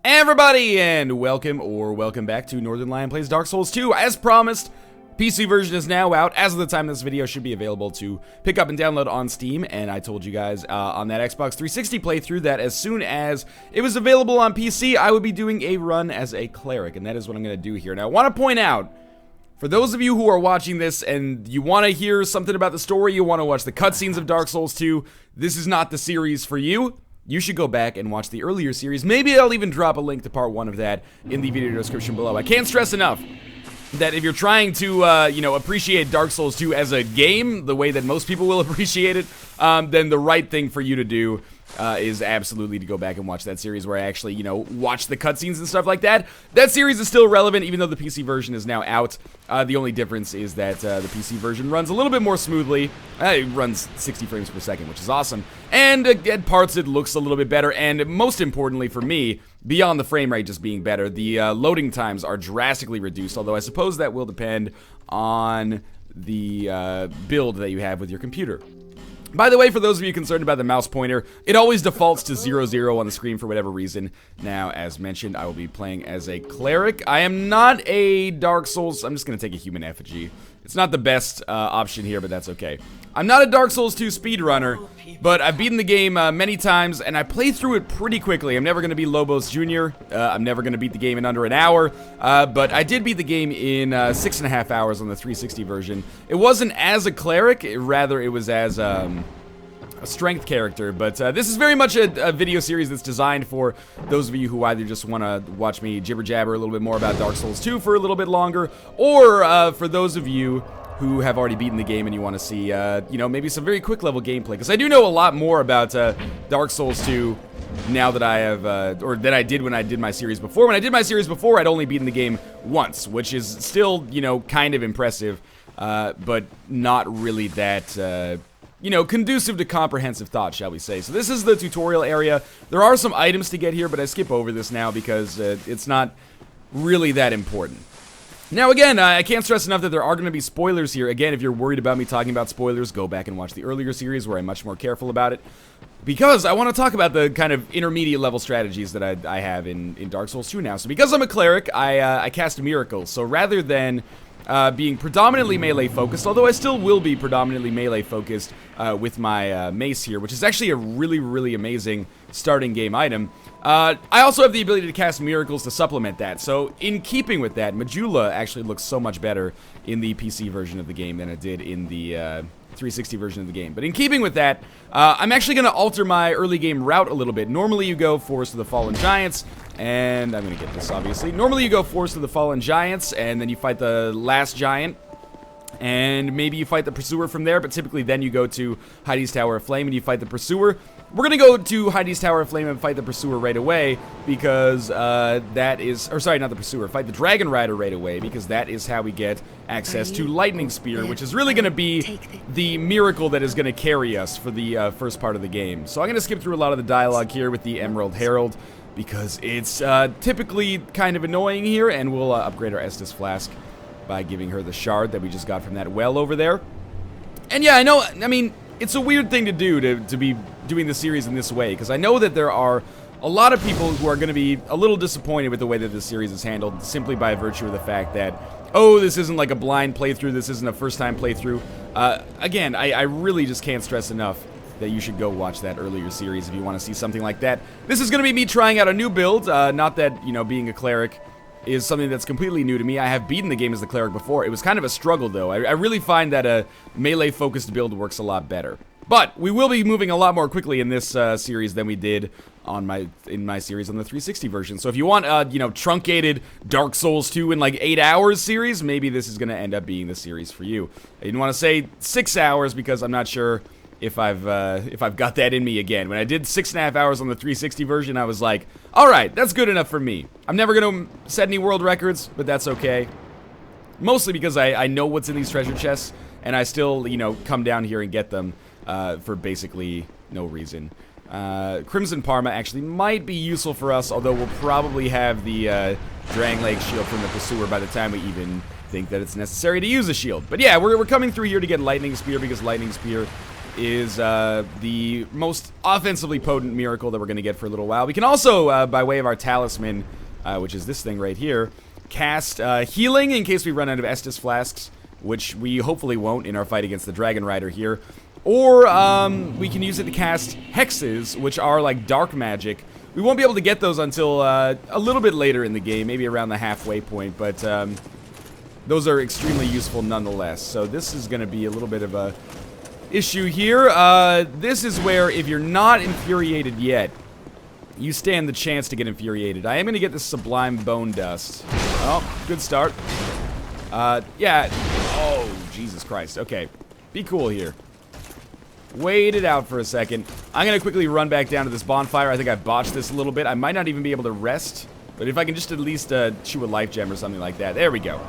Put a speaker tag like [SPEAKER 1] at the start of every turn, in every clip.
[SPEAKER 1] Everybody, and welcome back to Northernlion Plays Dark Souls 2. As promised, PC version is now out. As of the time this video should be available to pick up and download on Steam, and I told you guys on that Xbox 360 playthrough that as soon as it was available on PC, I would be doing a run as a cleric, and that is what I'm going to do here. Now, I want to point out, for those of you who are watching this and you want to hear something about the story, you want to watch the cutscenes of Dark Souls 2, this is not the series for you. You should go back and watch the earlier series. Maybe I'll even drop a link to part 1 of that in the video description below. I can't stress enough that if you're trying to, appreciate Dark Souls 2 as a game, the way that most people will appreciate it, then the right thing for you to do is absolutely to go back and watch that series where I actually, watch the cutscenes and stuff like that. That series is still relevant, even though the PC version is now out. The only difference is that the PC version runs a little bit more smoothly. It runs 60 frames per second, which is awesome. And at parts, it looks a little bit better. And most importantly for me, beyond the frame rate just being better, the loading times are drastically reduced, although I suppose that will depend on the build that you have with your computer. By the way, for those of you concerned about the mouse pointer, it always defaults to 0, on the screen for whatever reason. Now, as mentioned, I will be playing as a cleric. I am not a Dark Souls... I'm just going to take a human effigy. It's not the best option here, but that's okay. I'm not a Dark Souls 2 speedrunner, but I've beaten the game many times, and I play through it pretty quickly. I'm never going to be Lobos Jr. I'm never going to beat the game in under an hour, but I did beat the game in 6.5 hours on the 360 version. It wasn't as a cleric, rather it was as a strength character, but this is very much a video series that's designed for those of you who either just want to watch me jibber-jabber a little bit more about Dark Souls 2 for a little bit longer, or for those of you who have already beaten the game and you want to see, maybe some very quick level gameplay, because I do know a lot more about Dark Souls 2 now that I have, or that I did when I did my series before. When I did my series before, I'd only beaten the game once, which is still, kind of impressive, but not really that, conducive to comprehensive thought, shall we say. So this is the tutorial area. There are some items to get here, but I skip over this now because it's not really that important. Now again, I can't stress enough that there are going to be spoilers here. Again, if you're worried about me talking about spoilers, go back and watch the earlier series where I'm much more careful about it. Because I want to talk about the kind of intermediate level strategies that I have in Dark Souls 2 now. So because I'm a cleric, I cast miracles. So rather than being predominantly melee focused, although I still will be predominantly melee focused with my mace here, which is actually a really, really amazing starting game item. I also have the ability to cast miracles to supplement that. So in keeping with that, Majula actually looks so much better in the PC version of the game than it did in the 360 version of the game. But in keeping with that, I'm actually going to alter my early game route a little bit. Normally you go Forest of the Fallen Giants, and I'm going to get this obviously. Normally you go Forest of the Fallen Giants, and then you fight the last giant, and maybe you fight the Pursuer from there, but typically then you go to Heide's Tower of Flame and you fight the Pursuer. We're going to go to Heide's Tower of Flame and fight the Pursuer right away, because that is... Or sorry, not the Pursuer. Fight the Dragonrider right away, because that is how we get access to Lightning Spear, which is really going to be the miracle that is going to carry us for the first part of the game. So I'm going to skip through a lot of the dialogue here with the Emerald Herald, because it's typically kind of annoying here, and we'll upgrade our Estus Flask by giving her the shard that we just got from that well over there. And yeah, I mean, it's a weird thing to do, to be doing the series in this way, because I know that there are a lot of people who are going to be a little disappointed with the way that this series is handled, simply by virtue of the fact that, oh, this isn't like a blind playthrough, this isn't a first-time playthrough. Again, I really just can't stress enough that you should go watch that earlier series if you want to see something like that. This is going to be me trying out a new build, not that, being a cleric is something that's completely new to me. I have beaten the game as the cleric before. It was kind of a struggle, though. I really find that a melee-focused build works a lot better. But we will be moving a lot more quickly in this series than we did in my series on the 360 version. So if you want, truncated Dark Souls 2 in like 8 hours series, maybe this is going to end up being the series for you. I didn't want to say 6 hours because I'm not sure if I've got that in me again. When I did 6.5 hours on the 360 version, I was like, alright, that's good enough for me. I'm never going to set any world records, but that's okay. Mostly because I know what's in these treasure chests, and I still, come down here and get them for basically no reason. Crimson Parma actually might be useful for us, although we'll probably have the Drangleg shield from the Pursuer by the time we even think that it's necessary to use a shield. But yeah, we're coming through here to get Lightning Spear, because Lightning Spear is the most offensively potent miracle that we're going to get for a little while. We can also, by way of our talisman, which is this thing right here, cast healing in case we run out of Estus flasks, which we hopefully won't in our fight against the Dragonrider here. Or we can use it to cast hexes, which are like dark magic. We won't be able to get those until a little bit later in the game, maybe around the halfway point, but those are extremely useful nonetheless. So this is going to be a little bit of a issue here. This is where if you're not infuriated yet, you stand the chance to get infuriated. I am going to get this Sublime Bone Dust. Oh, good start. Yeah. Oh, Jesus Christ. Okay. Be cool here. Wait it out for a second. I'm going to quickly run back down to this bonfire. I think I botched this a little bit. I might not even be able to rest, but if I can just at least chew a life gem or something like that. There we go.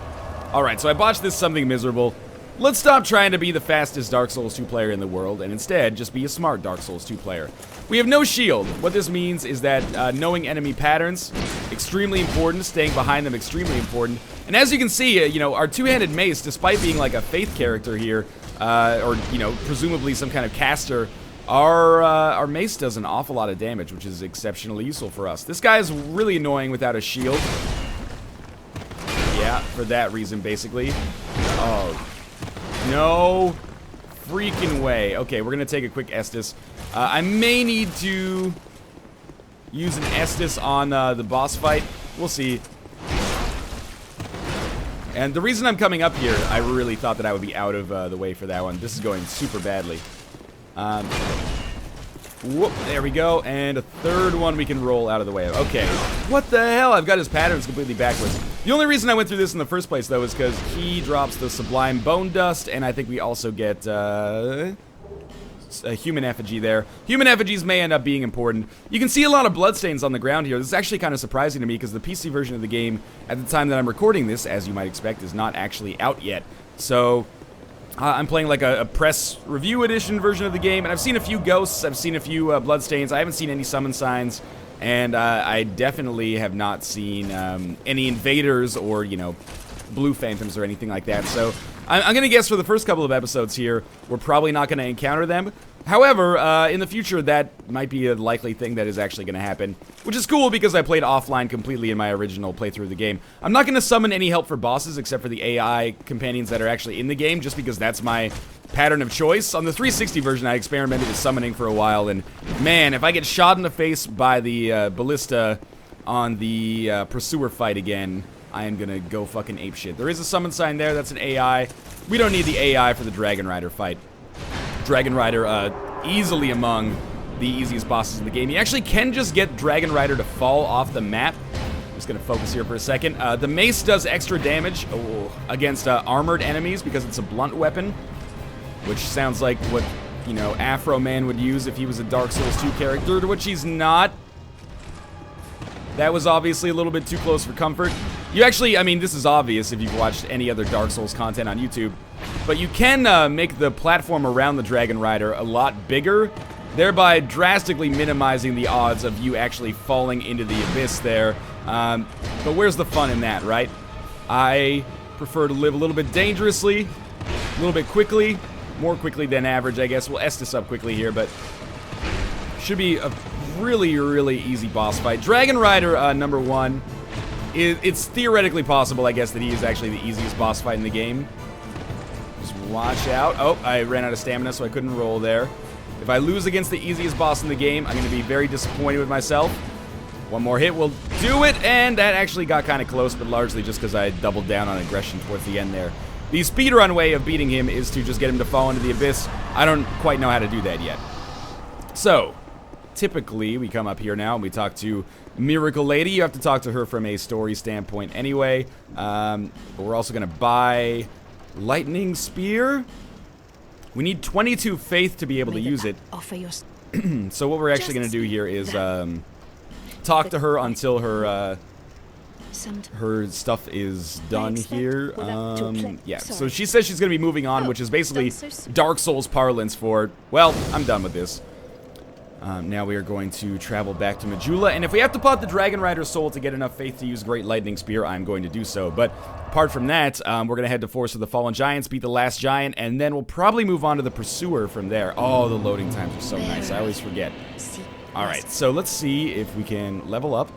[SPEAKER 1] Alright, so I botched this something miserable. Let's stop trying to be the fastest Dark Souls 2 player in the world, and instead just be a smart Dark Souls 2 player. We have no shield. What this means is that knowing enemy patterns, extremely important. Staying behind them, extremely important. And as you can see, you know, our two-handed mace, despite being like a faith character here, or, you know, presumably some kind of caster, our mace does an awful lot of damage, which is exceptionally useful for us. This guy is really annoying without a shield. Yeah, for that reason, basically. Oh, no freaking way. Okay, we're gonna take a quick Estus. I may need to use an Estus on the boss fight. We'll see. And the reason I'm coming up here, I really thought that I would be out of the way for that one. This is going super badly. Whoop, there we go. And a third one we can roll out of the way of. Okay. What the hell? I've got his patterns completely backwards. The only reason I went through this in the first place, though, is because he drops the Sublime Bone Dust, and I think we also get a human effigy there. Human effigies may end up being important. You can see a lot of bloodstains on the ground here. This is actually kind of surprising to me because the PC version of the game, at the time that I'm recording this, as you might expect, is not actually out yet. So I'm playing like a press review edition version of the game, and I've seen a few ghosts, I've seen a few bloodstains, I haven't seen any summon signs, and I definitely have not seen any invaders or, you know, blue phantoms or anything like that. So I'm going to guess for the first couple of episodes here, we're probably not going to encounter them. However, in the future, that might be a likely thing that is actually going to happen, which is cool because I played offline completely in my original playthrough of the game. I'm not going to summon any help for bosses except for the AI companions that are actually in the game, just because that's my pattern of choice. On the 360 version, I experimented with summoning for a while, and man, if I get shot in the face by the ballista on the pursuer fight again, I am gonna go fucking apeshit. There is a summon sign there, that's an AI. We don't need the AI for the Dragonrider fight. Dragonrider, easily among the easiest bosses in the game. You actually can just get Dragonrider to fall off the map. I'm just gonna focus here for a second. The mace does extra damage against armored enemies because it's a blunt weapon, which sounds like what, you know, Afro Man would use if he was a Dark Souls 2 character, to which he's not. That was obviously a little bit too close for comfort. You actually, I mean, this is obvious if you've watched any other Dark Souls content on YouTube, but you can make the platform around the Dragonrider a lot bigger, thereby drastically minimizing the odds of you actually falling into the abyss there. But where's the fun in that, right? I prefer to live a little bit dangerously, a little bit quickly, more quickly than average, I guess. We'll S this up quickly here, but should be a really, really easy boss fight. Dragonrider, number one. It's theoretically possible, I guess, that he is actually the easiest boss fight in the game. Just watch out. Oh, I ran out of stamina, so I couldn't roll there. If I lose against the easiest boss in the game, I'm going to be very disappointed with myself. One more hit will do it, and that actually got kind of close, but largely just because I doubled down on aggression towards the end there. The speedrun way of beating him is to just get him to fall into the abyss. I don't quite know how to do that yet. So, typically, we come up here now and we talk to Miracle Lady. You have to talk to her from a story standpoint anyway. But we're also going to buy Lightning Spear. We need 22 faith to be able to use it. So what we're actually going to do here is talk to her until her stuff is done here. Yeah, so she says she's going to be moving on, which is basically Dark Souls parlance for, well, I'm done with this. Now we are going to travel back to Majula, and if we have to pop the Dragonrider soul to get enough faith to use Great Lightning Spear, I'm going to do so. But apart from that, we're going to head to Forest of the Fallen Giants, beat the last giant, and then we'll probably move on to the Pursuer from there. Oh, the loading times are so nice. I always forget. Alright, so let's see if we can level up.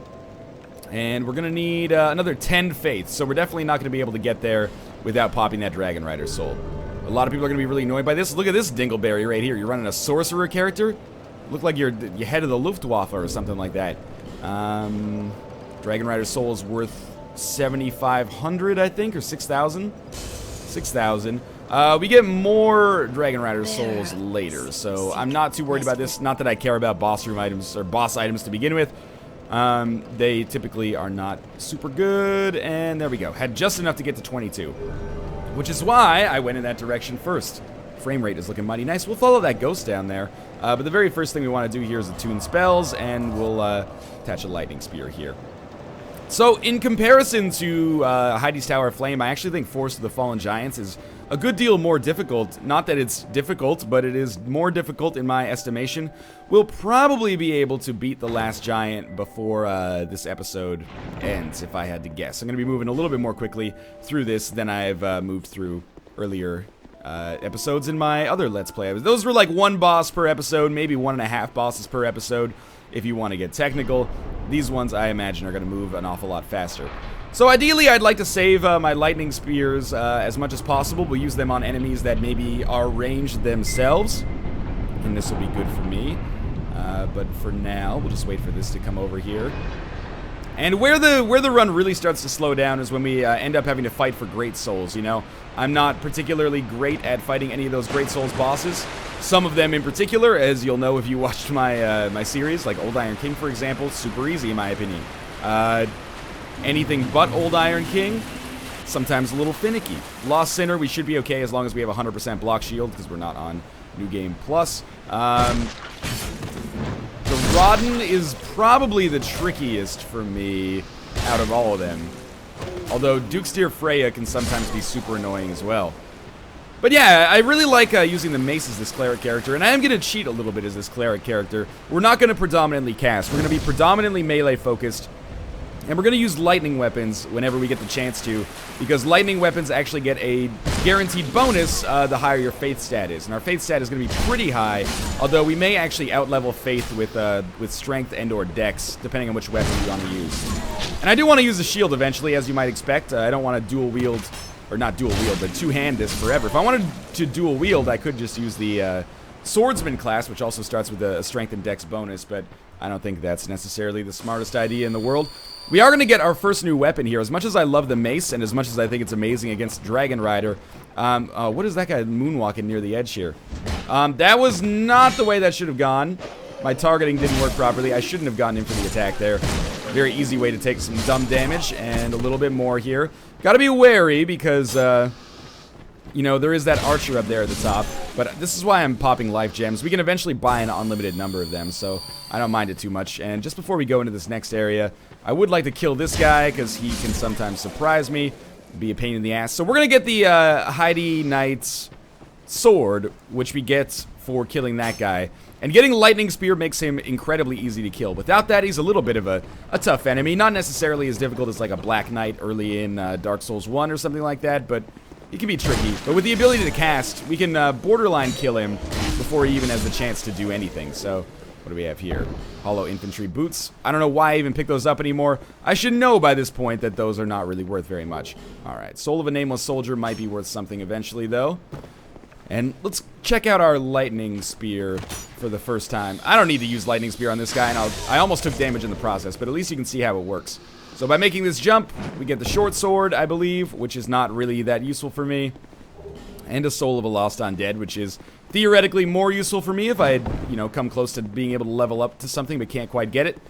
[SPEAKER 1] And we're going to need another 10 faith, so we're definitely not going to be able to get there without popping that Dragonrider soul. A lot of people are going to be really annoyed by this. Look at this dingleberry right here. You're running a sorcerer character? Look like you're head of the Luftwaffe or something like that. Dragonrider soul is worth 7,500, I think, or 6,000. 6,000. We get more Dragonrider souls later, so I'm not too worried about this. Not that I care about boss room items or boss items to begin with. They typically are not super good, and there we go. Had just enough to get to 22, which is why I went in that direction first. Frame rate is looking mighty nice. We'll follow that ghost down there. But the very first thing we want to do here is attune spells, and we'll attach a lightning spear here. So in comparison to Heide's Tower of Flame, I actually think Forest of the Fallen Giants is a good deal more difficult. Not that it's difficult, but it is more difficult in my estimation. We'll probably be able to beat the last giant before this episode ends, if I had to guess. I'm going to be moving a little bit more quickly through this than I've moved through earlier episodes in my other Let's Play. Those were like one boss per episode, maybe 1.5 bosses per episode, if you want to get technical. These ones, I imagine, are going to move an awful lot faster. So ideally, I'd like to save my lightning spears as much as possible. We'll use them on enemies that maybe are ranged themselves, and this will be good for me. But for now, we'll just wait for this to come over here. And where the run really starts to slow down is when we end up having to fight for Great Souls, you know? I'm not particularly great at fighting any of those Great Souls bosses. Some of them in particular, as you'll know if you watched my my series, like Old Iron King, for example, super easy in my opinion. Anything but Old Iron King, sometimes a little finicky. Lost Sinner, we should be okay as long as we have 100% block shield, because we're not on New Game Plus. The Rodden is probably the trickiest for me out of all of them. Although Dukesteer Freya can sometimes be super annoying as well. But yeah, I really like using the mace as this cleric character, and I am going to cheat a little bit as this cleric character. We're not going to predominantly cast. We're going to be predominantly melee focused. And we're going to use lightning weapons whenever we get the chance to, because lightning weapons actually get a guaranteed bonus the higher your faith stat is. And our faith stat is going to be pretty high, although we may actually outlevel faith with strength and or dex, depending on which weapon you want to use. And I do want to use the shield eventually, as you might expect. I don't want to dual wield, or not dual wield, but two-hand this forever. If I wanted to dual wield, I could just use the swordsman class, which also starts with a strength and dex bonus, but I don't think that's necessarily the smartest idea in the world. We are going to get our first new weapon here. As much as I love the mace, and as much as I think it's amazing against Dragonrider, what is that guy moonwalking near the edge here? That was not the way that should have gone. My targeting didn't work properly. I shouldn't have gone in for the attack there. Very easy way to take some dumb damage, and a little bit more here. Gotta be wary, because, you know, there is that archer up there at the top. But this is why I'm popping life gems. We can eventually buy an unlimited number of them, so I don't mind it too much. And just before we go into this next area, I would like to kill this guy, because he can sometimes surprise me, be a pain in the ass. So we're going to get the Heide Knight's sword, which we get for killing that guy. And getting Lightning Spear makes him incredibly easy to kill. Without that, he's a little bit of a tough enemy. Not necessarily as difficult as like a Black Knight early in Dark Souls 1 or something like that, but he can be tricky. But with the ability to cast, we can borderline kill him before he even has the chance to do anything. So what do we have here? Hollow Infantry Boots. I don't know why I even pick those up anymore. I should know by this point that those are not really worth very much. Alright, Soul of a Nameless Soldier might be worth something eventually, though. And let's check out our Lightning Spear for the first time. I don't need to use Lightning Spear on this guy, and I almost took damage in the process, but at least you can see how it works. So by making this jump, we get the short sword, I believe, which is not really that useful for me. And a Soul of a Lost Undead, which is theoretically more useful for me if I had, you know, come close to being able to level up to something but can't quite get it.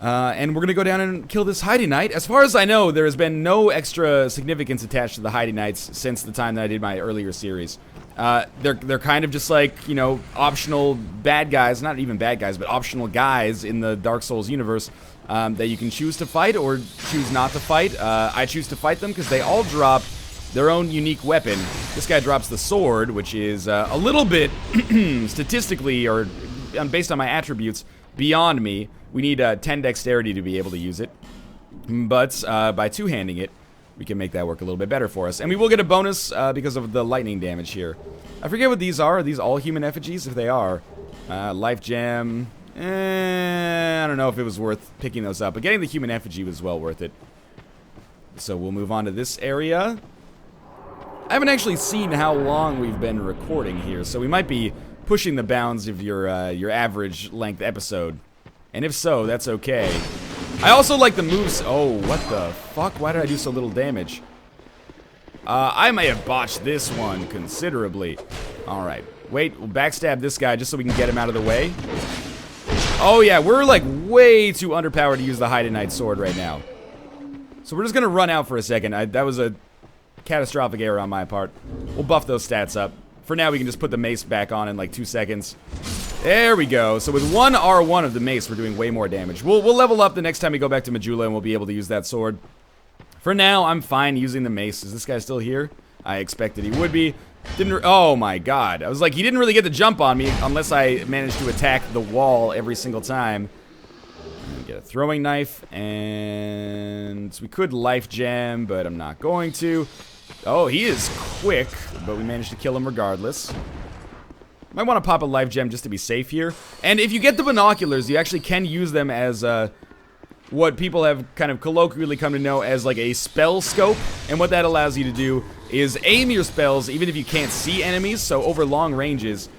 [SPEAKER 1] And we're going to go down and kill this Heide Knight. As far as I know, there has been no extra significance attached to the Heide Knights since the time that I did my earlier series. They're kind of just like, you know, optional bad guys, not even bad guys, but optional guys in the Dark Souls universe that you can choose to fight or choose not to fight. I choose to fight them because they all drop their own unique weapon. This guy drops the sword, which is a little bit statistically or based on my attributes beyond me. We need 10 dexterity to be able to use it. But by two-handing it, we can make that work a little bit better for us. And we will get a bonus because of the lightning damage here. I forget what these are. Are these all human effigies? If they are, life gem. I don't know if it was worth picking those up. But getting the human effigy was well worth it. So we'll move on to this area. I haven't actually seen how long we've been recording here, so we might be pushing the bounds of your average length episode. And if so, that's okay. I also like the moves. Oh, what the fuck? Why did I do so little damage? I may have botched this one considerably. Alright. Wait, we'll backstab this guy just so we can get him out of the way. Oh yeah, we're like way too underpowered to use the Heide Knight sword right now. So we're just gonna run out for a second. That was a catastrophic error on my part. We'll buff those stats up. For now, we can just put the mace back on in like 2 seconds. There we go. So with one R1 of the mace, we're doing way more damage. We'll level up the next time we go back to Majula, and we'll be able to use that sword. For now, I'm fine using the mace. Is this guy still here? I expected he would be. Oh my god. I was like, he didn't really get the jump on me unless I managed to attack the wall every single time. Get a throwing knife, and we could life gem, but I'm not going to. Oh, he is quick, but we managed to kill him regardless. Might want to pop a life gem just to be safe here. And if you get the binoculars, you actually can use them as what people have kind of colloquially come to know as like a spell scope. And what that allows you to do is aim your spells even if you can't see enemies. So over long ranges,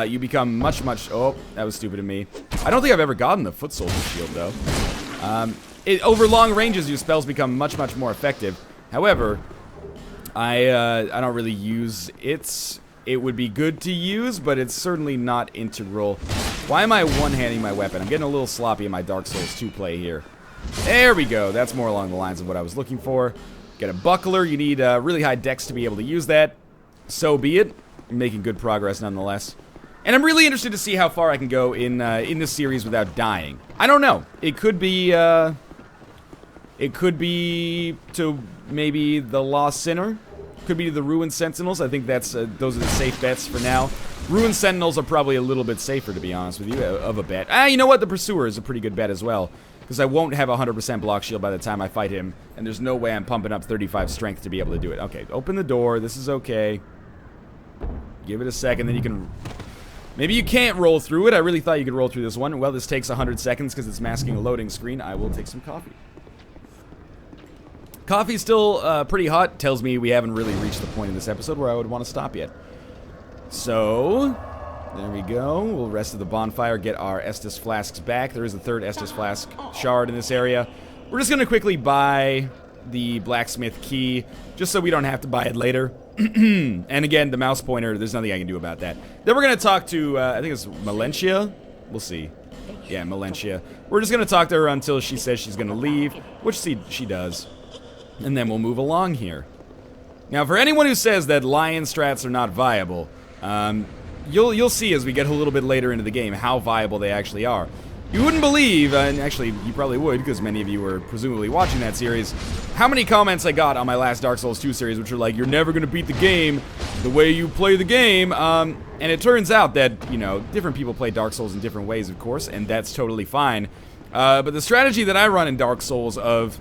[SPEAKER 1] you become much... Oh, that was stupid of me. I don't think I've ever gotten the foot soldier shield, though. Over long ranges, your spells become much more effective. However, I don't really use it. It would be good to use, but it's certainly not integral. Why am I one-handing my weapon? I'm getting a little sloppy in my Dark Souls 2 play here. There we go. That's more along the lines of what I was looking for. Get a buckler. You need really high dex to be able to use that. So be it. I'm making good progress nonetheless. And I'm really interested to see how far I can go in this series without dying. I don't know. It could be to maybe the Lost Sinner. Could be to the Ruined Sentinels. I think that's those are the safe bets for now. Ruined Sentinels are probably a little bit safer, to be honest with you, of a bet. You know what? The Pursuer is a pretty good bet as well, because I won't have 100% block shield by the time I fight him, and there's no way I'm pumping up 35 strength to be able to do it. Okay, open the door. This is okay. Give it a second, then you can... Maybe you can't roll through it. I really thought you could roll through this one. Well, this takes 100 seconds because it's masking a loading screen. I will take some coffee. Coffee's still pretty hot. Tells me we haven't really reached the point in this episode where I would want to stop yet. So, there we go. We'll rest at the bonfire, get our Estus flasks back. There is a third Estus flask shard in this area. We're just going to quickly buy the blacksmith key, just so we don't have to buy it later. And again, the mouse pointer, there's nothing I can do about that. Then we're going to talk to, I think it's Melentia. We'll see. Yeah, Melentia. We're just going to talk to her until she says she's going to leave, which she does. And then we'll move along here. Now, for anyone who says that lion strats are not viable, you'll see as we get a little bit later into the game how viable they actually are. You wouldn't believe, and actually you probably would, because many of you were presumably watching that series, how many comments I got on my last Dark Souls 2 series, which were like, you're never going to beat the game the way you play the game. And it turns out that, you know, different people play Dark Souls in different ways, of course, and that's totally fine. But the strategy that I run in Dark Souls of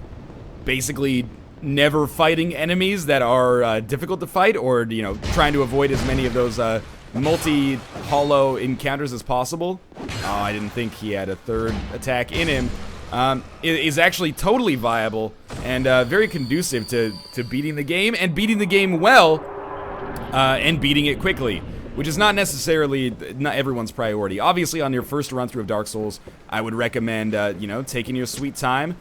[SPEAKER 1] basically never fighting enemies that are difficult to fight, or, you know, trying to avoid as many of those multi-hollow encounters as possible. Oh, I didn't think he had a third attack in him. Is actually totally viable and very conducive to beating the game, and beating the game well, and beating it quickly, which is not necessarily not everyone's priority. Obviously, on your first run-through of Dark Souls, I would recommend, you know, taking your sweet time,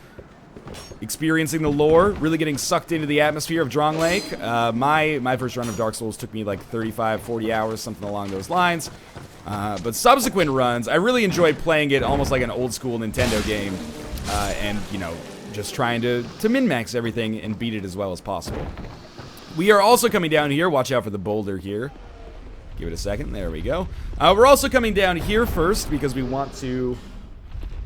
[SPEAKER 1] experiencing the lore, really getting sucked into the atmosphere of Drong Lake. My first run of Dark Souls took me like 35, 40 hours, something along those lines. But subsequent runs, I really enjoyed playing it almost like an old-school Nintendo game, and, you know, just trying to min-max everything and beat it as well as possible. We are also coming down here. Watch out for the boulder here. Give it a second. There we go. We're also coming down here first because we want to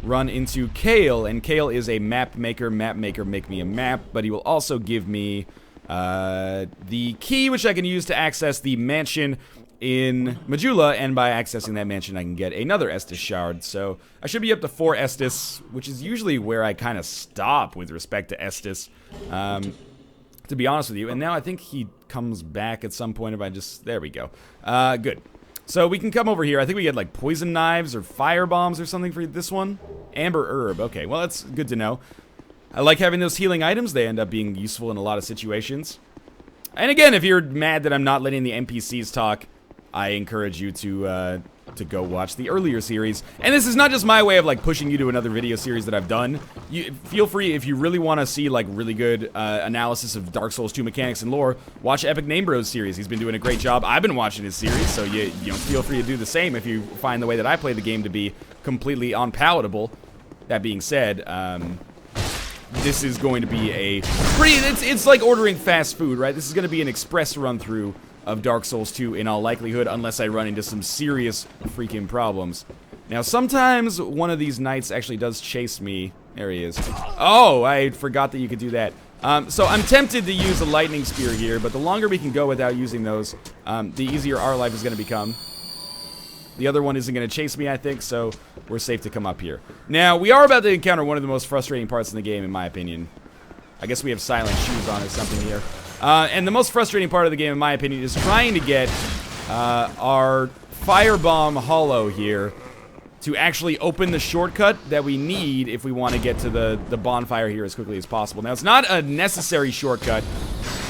[SPEAKER 1] run into Kale, and Kale is a map maker. Map maker, make me a map, but he will also give me the key, which I can use to access the mansion in Majula, and by accessing that mansion, I can get another Estus shard. So I should be up to 4 Estus, which is usually where I kind of stop with respect to Estus, to be honest with you. And now I think he comes back at some point if I just... There we go. Good. So we can come over here. I think we get like poison knives or fire bombs or something for this one. Amber herb. Okay, well, that's good to know. I like having those healing items. They end up being useful in a lot of situations. And again, if you're mad that I'm not letting the NPCs talk, I encourage you to go watch the earlier series. And this is not just my way of like pushing you to another video series that I've done. You feel free, if you really want to see like really good analysis of Dark Souls 2 mechanics and lore, watch Epic Name Bros series. He's been doing a great job. I've been watching his series, so you know, feel free to do the same if you find the way that I play the game to be completely unpalatable. That being said, this is going to be a pretty... It's like ordering fast food, right? This is going to be an express run-through of Dark Souls 2 in all likelihood, unless I run into some serious freaking problems. Now, sometimes one of these knights actually does chase me. There he is. Oh, I forgot that you could do that. So I'm tempted to use a lightning spear here, but the longer we can go without using those, the easier our life is going to become. The other one isn't going to chase me, I think, so we're safe to come up here. Now, we are about to encounter one of the most frustrating parts in the game, in my opinion. I guess we have silent shoes on or something here. And the most frustrating part of the game, in my opinion, is trying to get our Firebomb Hollow here to actually open the shortcut that we need if we want to get to the bonfire here as quickly as possible. Now, it's not a necessary shortcut,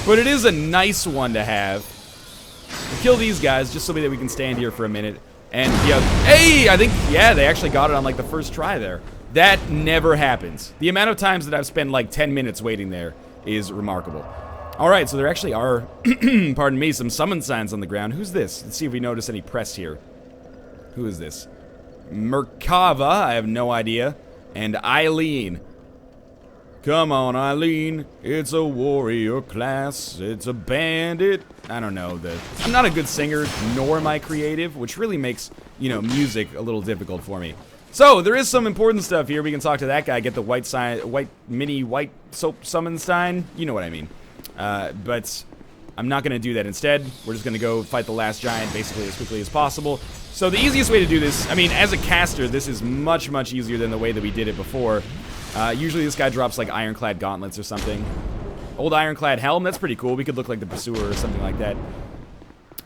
[SPEAKER 1] but it is a nice one to have. We'll kill these guys just so that we can stand here for a minute. And, yeah, hey, I think, yeah, they actually got it on, like, the first try there. That never happens. The amount of times that I've spent, like, 10 minutes waiting there is remarkable. Alright, so there actually are, pardon me, some summon signs on the ground. Who's this? Let's see if we notice any press here. Who is this? Merkava, I have no idea. And Eileen. Come on, Eileen. It's a warrior class. It's a bandit. I don't know. I'm not a good singer, nor am I creative, which really makes, you know, music a little difficult for me. So, there is some important stuff here. We can talk to that guy, get the mini white soap summon sign. You know what I mean. But I'm not going to do that. Instead, we're just going to go fight the last giant basically as quickly as possible. So the easiest way to do this, I mean, as a caster, this is much, much easier than the way that we did it before. Usually this guy drops like ironclad gauntlets or something. Old ironclad helm, that's pretty cool. We could look like the pursuer or something like that.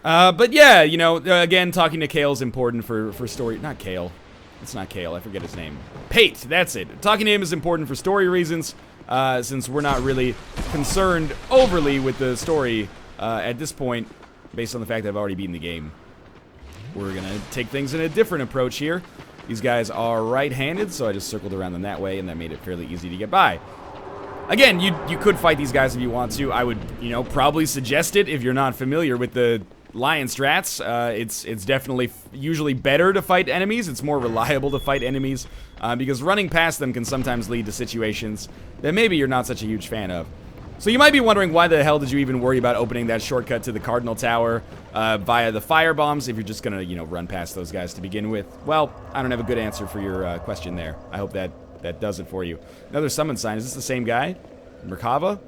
[SPEAKER 1] But yeah, you know, again, talking to Kale is important for story. Not Kale. It's not Kale. I forget his name. Pate, that's it. Talking to him is important for story reasons. Since we're not really concerned overly with the story at this point, based on the fact that I've already beaten the game. We're gonna take things in a different approach here. These guys are right-handed, so I just circled around them that way, and that made it fairly easy to get by. Again, you could fight these guys if you want to. I would, you know, probably suggest it if you're not familiar with the lion strats. It's definitely usually better to fight enemies. It's more reliable to fight enemies because running past them can sometimes lead to situations that maybe you're not such a huge fan of. So you might be wondering, why the hell did you even worry about opening that shortcut to the Cardinal Tower via the fire bombs if you're just gonna, you know, run past those guys to begin with? Well, I don't have a good answer for your question there. I hope that does it for you. Another summon sign. Is this the same guy? Merkava?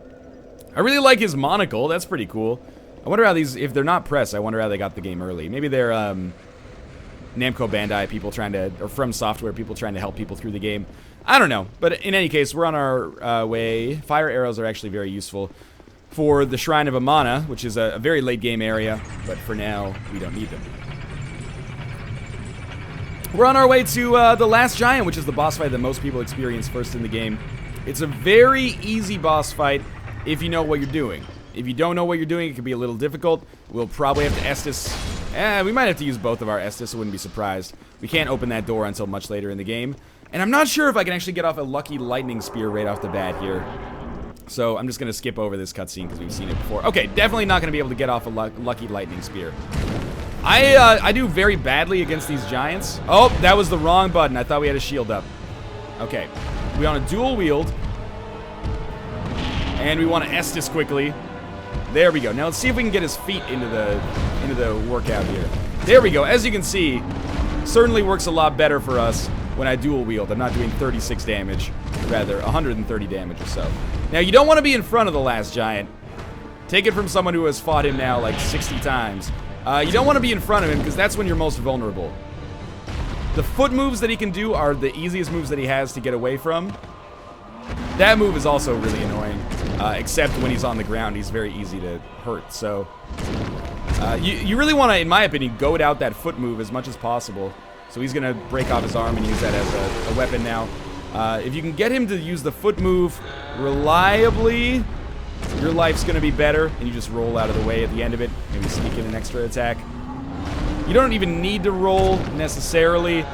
[SPEAKER 1] I really like his monocle. That's pretty cool. I wonder how these, if they're not press, I wonder how they got the game early. Maybe they're Namco Bandai people trying to, or From Software people trying to help people through the game. I don't know. But in any case, we're on our way. Fire arrows are actually very useful for the Shrine of Amana, which is a very late game area. But for now, we don't need them. We're on our way to the last giant, which is the boss fight that most people experience first in the game. It's a very easy boss fight if you know what you're doing. If you don't know what you're doing, it can be a little difficult. We'll probably have to Estus. We might have to use both of our Estus, I wouldn't be surprised. We can't open that door until much later in the game. And I'm not sure if I can actually get off a lucky lightning spear right off the bat here. So I'm just going to skip over this cutscene because we've seen it before. Okay, definitely not going to be able to get off a lucky lightning spear. I do very badly against these giants. Oh, that was the wrong button. I thought we had a shield up. Okay, we want to dual wield. And we want to Estus quickly. There we go. Now let's see if we can get his feet into the workout here. There we go. As you can see, certainly works a lot better for us when I dual wield. I'm not doing 36 damage, rather 130 damage or so. Now you don't want to be in front of the last giant. Take it from someone who has fought him now like 60 times. You don't want to be in front of him because that's when you're most vulnerable. The foot moves that he can do are the easiest moves that he has to get away from. That move is also really annoying, except when he's on the ground, he's very easy to hurt. So, you really want to, in my opinion, goad out that foot move as much as possible. So he's going to break off his arm and use that as a weapon now. If you can get him to use the foot move reliably, your life's going to be better, and you just roll out of the way at the end of it. Maybe sneak in an extra attack. You don't even need to roll, necessarily.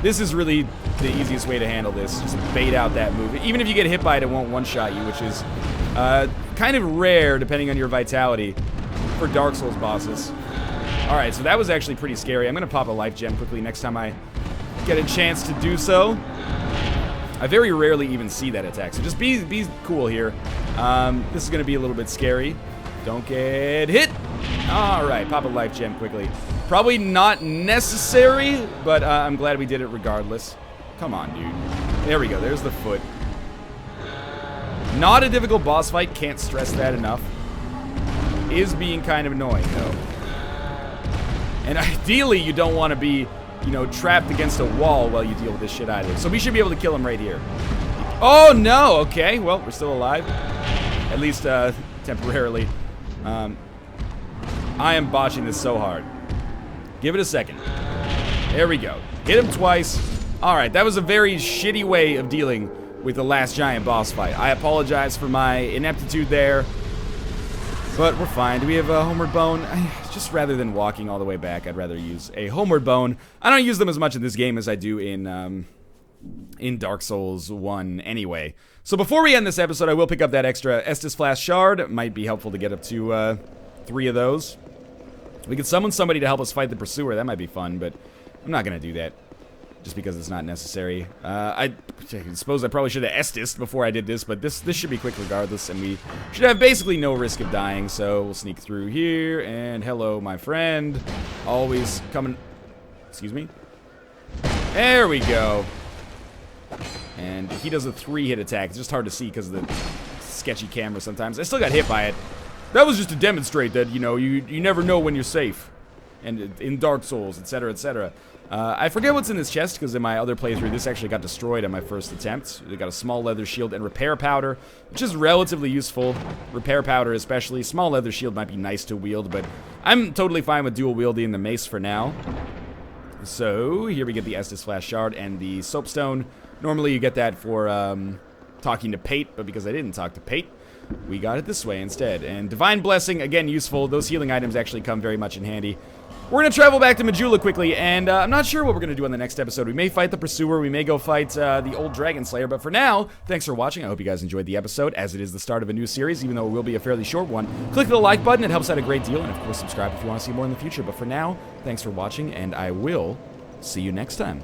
[SPEAKER 1] This is really the easiest way to handle this. Just bait out that move. Even if you get hit by it, it won't one-shot you, which is kind of rare, depending on your vitality, for Dark Souls bosses. Alright, so that was actually pretty scary. I'm going to pop a life gem quickly next time I get a chance to do so. I very rarely even see that attack, so just be cool here. This is going to be a little bit scary. Don't get hit. Alright, pop a life gem quickly. Probably not necessary, but I'm glad we did it regardless. Come on, dude. There we go. There's the foot. Not a difficult boss fight. Can't stress that enough. Is being kind of annoying, though. And ideally, you don't want to be, you know, trapped against a wall while you deal with this shit either. So we should be able to kill him right here. Oh, no. Okay, well, we're still alive. At least temporarily. I am botching this so hard. Give it a second. There we go. Hit him twice. Alright, that was a very shitty way of dealing with the last giant boss fight. I apologize for my ineptitude there. But we're fine. Do we have a homeward bone? Just rather than walking all the way back, I'd rather use a homeward bone. I don't use them as much in this game as I do in Dark Souls 1 anyway. So before we end this episode, I will pick up that extra Estus Flask Shard. It might be helpful to get up to 3 of those. We could summon somebody to help us fight the Pursuer. That might be fun, but I'm not going to do that. Just because it's not necessary. I suppose I probably should have Estus before I did this, but this should be quick regardless, and we should have basically no risk of dying, so we'll sneak through here, and hello, my friend. Always coming... Excuse me? There we go. And he does a 3-hit attack. It's just hard to see because of the sketchy camera sometimes. I still got hit by it. That was just to demonstrate that, you know, you never know when you're safe. And in Dark Souls, etc., etc. I forget what's in this chest, because in my other playthrough, this actually got destroyed on my first attempt. It got a small leather shield and repair powder, which is relatively useful. Repair powder especially. Small leather shield might be nice to wield, but I'm totally fine with dual wielding the mace for now. So, here we get the Estus Flask Shard and the Soapstone. Normally you get that for talking to Pate, but because I didn't talk to Pate, we got it this way instead. And Divine Blessing, again, useful. Those healing items actually come very much in handy. We're going to travel back to Majula quickly, and I'm not sure what we're going to do on the next episode. We may fight the Pursuer, we may go fight the old Dragon Slayer, but for now, thanks for watching. I hope you guys enjoyed the episode, as it is the start of a new series, even though it will be a fairly short one. Click the like button, it helps out a great deal, and of course subscribe if you want to see more in the future. But for now, thanks for watching, and I will see you next time.